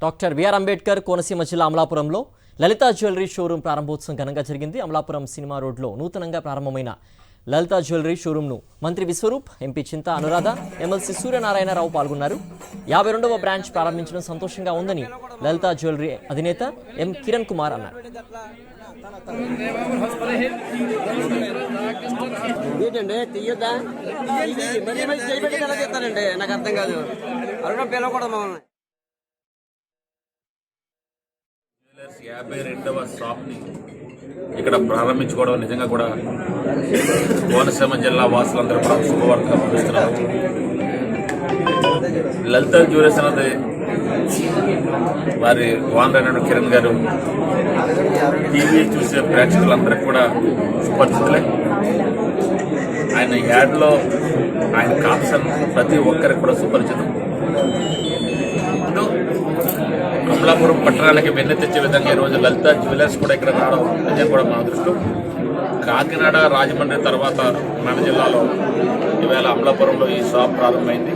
Doctor BR Ambedkar Konaseema జిల్లా అమలాపురంలో లలిత jewellery showroom ప్రారంభోత్సవం ఘనంగా జరిగింది. అమలాపురం సినిమా రోడ్లో నూతనంగా ప్రారంభమైన లలిత జ్యువెలరీ షోరూంను మంత్రి విశ్వరూప్, ఎంపీ చింతా అనురాధ, ఎమ్మెల్సీ సూర్యనారాయణరావు పాల్గొన్నారు. 52వ బ్రాంచ్ ప్రారంభించడం సంతోషంగా ఉందని లలిత జ్యువెలరీ అధినేత ఎం కిరణ్ కుమార్ అన్నారు. నాకు అర్థం కాదు. పిలవకూడదు. 52వ షాప్ని ఇక్కడ ప్రారంభించుకోవడం నిజంగా కూడా కోనసీమ జిల్లా వాసులందరూ కూడా శుభవార్తగా భావిస్తున్నారు. లలిత జ్యువెలర్స్ అన్నది వారి ఓనర్ కిరణ్ గారు టీవీ చూసే ప్రేక్షకులందరికీ కూడా సుపరిచితులే. ఆయన యాడ్లో ఆయన కాప్షన్ ప్రతి ఒక్కరికి కూడా సుపరిచితం. అమలాపురం పట్టణానికి వెన్నె తెచ్చే విధంగా ఈరోజు లలిత జ్యువెలర్స్ కూడా ఇక్కడ రావడం నిజంగా కూడా మా అదృష్టం. కాకినాడ, రాజమండ్రి తర్వాత మన జిల్లాలో ఈవేళ అమలాపురంలో ఈ షాప్ ప్రారంభమైంది.